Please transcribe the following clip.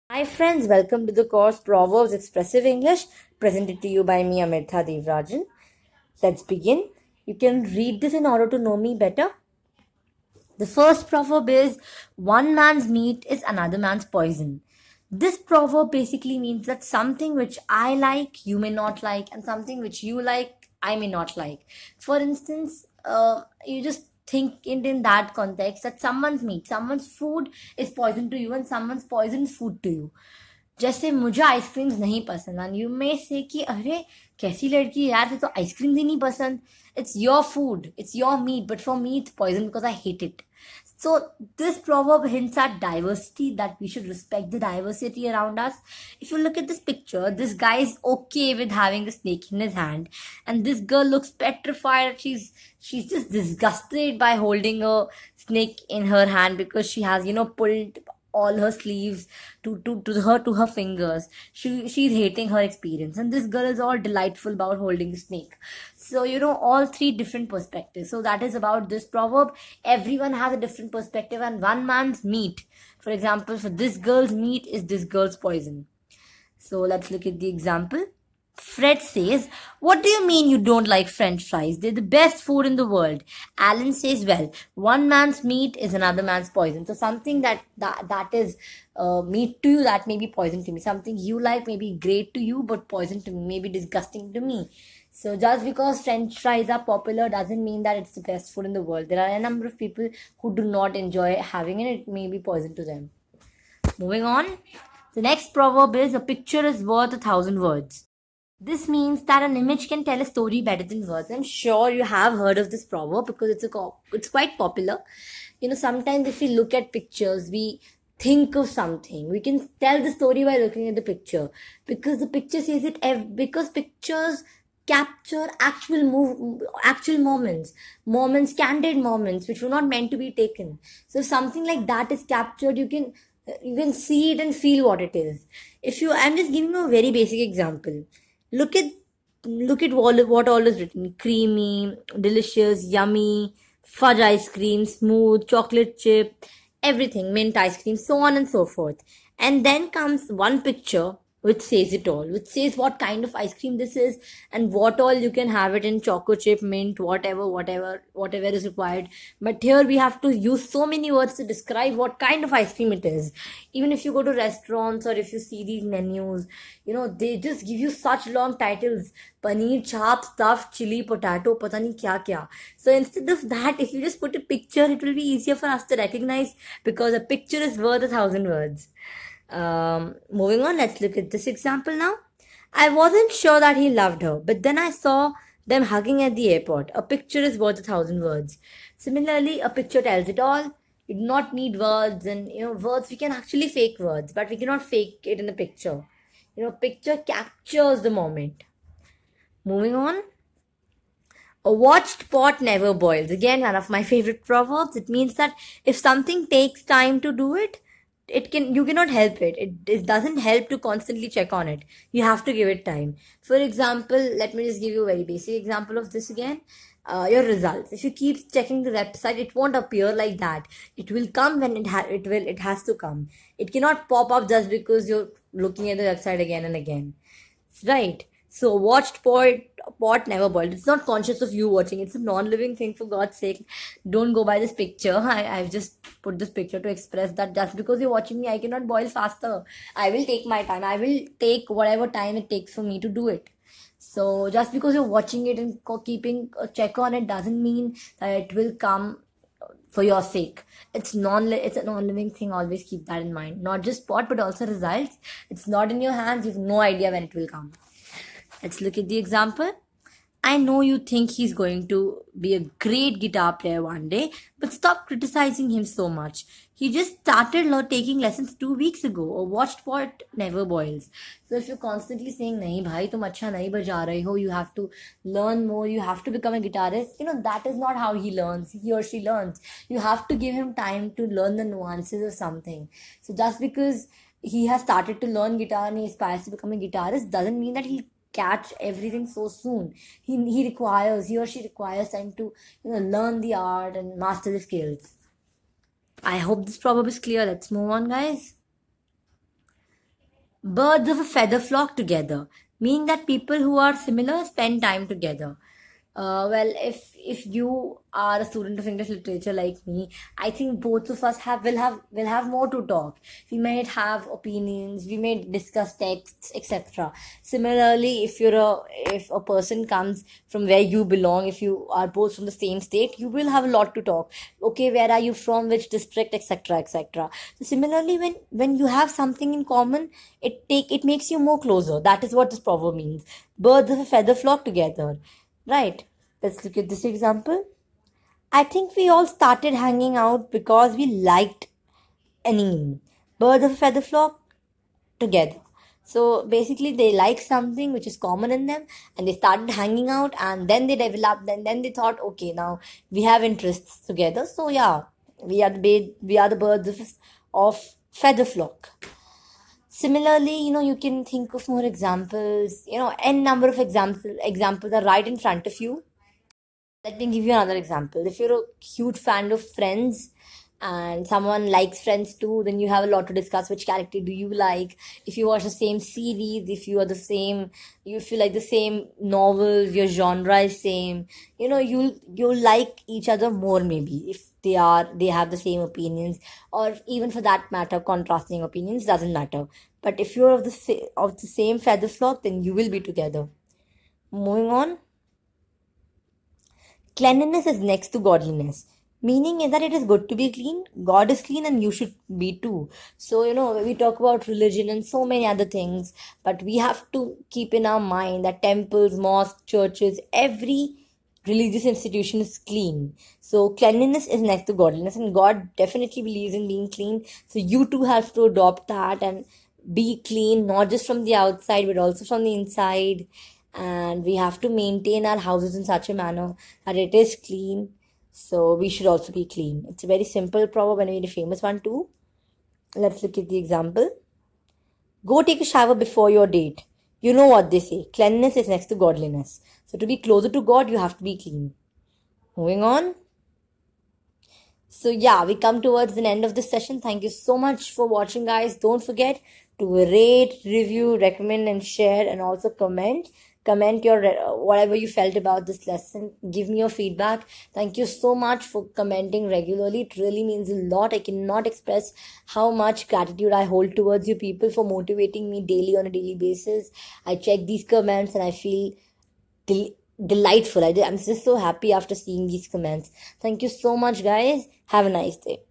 Hi friends, welcome to the course Proverbs Expressive English presented to you by me Amirtha Devrajan. Let's begin. You can read this in order to know me better. The first proverb is one man's meat is another man's poison. This proverb basically means that something which I like, you may not like, and something which you like, I may not like. For instance, you just think it in that context that someone's meat, someone's food is poison to you, and someone's poison is food to you. जैसे मुझे ice creams नहीं पसंद and you may से कि अरे कैसी लड़की है यार, तुझे तो आइसक्रीम ही नहीं पसंद. It's your food, it's your meat, but for me it's poison because I hate it. So this proverb hints at diversity, that we should respect the diversity around us. If you look at this picture, this guy is okay with having a snake in his hand, and this girl looks petrified. She's just disgusted by holding a snake in her hand because she has pulled all her sleeves to her fingers. She's hating her experience, and this girl is all delightful about holding a snake. So all three different perspectives. So that is about this proverb. Everyone has a different perspective, and one man's meat, for example, for this girl's meat is this girl's poison. So let's look at the example. Fred says, "What do you mean you don't like French fries? They're the best food in the world." Alan says, "Well, one man's meat is another man's poison." So something that is meat to you, that may be poison to me. Something you like may be great to you, but poison to me, may be disgusting to me. So just because French fries are popular doesn't mean that it's the best food in the world. There are a number of people who do not enjoy having it. It may be poison to them. Moving on. The next proverb is, "A picture is worth 1,000 words." This means that an image can tell a story better than words. I'm sure you have heard of this proverb because it's quite popular. Sometimes if we look at pictures, we think of something. We can tell the story by looking at the picture because the picture says it. Because pictures capture actual moments, candid moments which were not meant to be taken. So if something like that is captured, you can see it and feel what it is. I'm just giving you a very basic example. Look at what all is written: creamy, delicious, yummy, fudge ice cream, smooth, chocolate chip, everything, mint ice cream, so on and so forth. And then comes one picture which says it all, which says what kind of ice cream this is and what all you can have it in: choco chip, mint, whatever is required. But here we have to use so many words to describe what kind of ice cream it is. Even if you go to restaurants or if you see these menus, they just give you such long titles: paneer, chop, stuffed, chili, potato, pata nahi kya kya. So instead of that, if you just put a picture, it will be easier for us to recognize, because a picture is worth 1,000 words. Moving on, let's look at this example now. "I wasn't sure that he loved her, but then I saw them hugging at the airport. A picture is worth 1,000 words." Similarly, a picture tells it all. You do not need words, and words, we can actually fake words, but we cannot fake it in a picture. Picture captures the moment. Moving on. "A watched pot never boils." Again, one of my favorite proverbs. It means that if something takes time to do it, you cannot help it. It doesn't help to constantly check on it. You have to give it time. For example, let me just give you a very basic example of this again. Your results. If you keep checking the website, it won't appear like that. It will come when it has to come. It cannot pop up just because you're looking at the website again and again. Right. So watched pot never boiled. It's not conscious of you watching. It's a non-living thing, for God's sake. Don't go by this picture. I've just put this picture to express that just because you're watching me, I cannot boil faster. I will take my time. I will take whatever time it takes for me to do it. So just because you're watching it and keeping a check on it doesn't mean that it will come for your sake. It's a non-living thing. Always keep that in mind. Not just pot, but also results. It's not in your hands. You have no idea when it will come. Let's look at the example. "I know you think he's going to be a great guitar player one day, but stop criticizing him so much. He just started taking lessons 2 weeks ago. A watched pot never boils." So if you're constantly saying, "Nahi bhai, tum acha nahi baja rahe ho, you have to learn more, you have to become a guitarist," that is not how he learns, he or she learns. You have to give him time to learn the nuances of something. So just because he has started to learn guitar and he aspires to become a guitarist doesn't mean that he'll catch everything so soon. He or she requires time to learn the art and master the skills. I hope this proverb is clear. Let's move on, guys. Birds of a feather flock together, meaning that people who are similar spend time together. Well, if you are a student of English literature like me, I think both of us will have more to talk. We might have opinions, we may discuss texts, etc. Similarly, if a person comes from where you belong, if you are both from the same state, you will have a lot to talk. Okay, where are you from, which district, etc., etc. So similarly, when you have something in common, it makes you more closer. That is what this proverb means. Birds of a feather flock together. Right. Let's look at this example. I think we all started hanging out because we liked anime. Birds of a feather flock together. So basically, they like something which is common in them, and they started hanging out, and then they developed, and then they thought, okay, now we have interests together. So yeah, we are the birds of feather flock. Similarly, you can think of more examples. N number of examples are right in front of you. Let me give you another example. If you're a huge fan of Friends and someone likes Friends too, then you have a lot to discuss. Which character do you like? If you watch the same series, if you like the same novels, your genre is same. You'll like each other more maybe if they have the same opinions, or even for that matter, contrasting opinions doesn't matter. But if you're of the same feather flock, then you will be together. Moving on. Cleanliness is next to godliness. Meaning is that it is good to be clean. God is clean and you should be too. So, we talk about religion and so many other things, but we have to keep in our mind that temples, mosques, churches, every religious institution is clean. So, cleanliness is next to godliness, and God definitely believes in being clean. So, you too have to adopt that and be clean, not just from the outside, but also from the inside. And we have to maintain our houses in such a manner that it is clean. So we should also be clean. It's a very simple proverb and a very famous one too. Let's look at the example. Go take a shower before your date. You know what they say. Cleanliness is next to godliness. So to be closer to God, you have to be clean. Moving on. So yeah, we come towards the end of this session. Thank you so much for watching, guys. Don't forget to rate, review, recommend, and share, and also comment your whatever you felt about this lesson. Give me your feedback. Thank you so much for commenting regularly. It really means a lot. I cannot express how much gratitude I hold towards you people for motivating me daily on a daily basis. I check these comments and I feel delightful. I'm just so happy after seeing these comments. Thank you so much, guys. Have a nice day.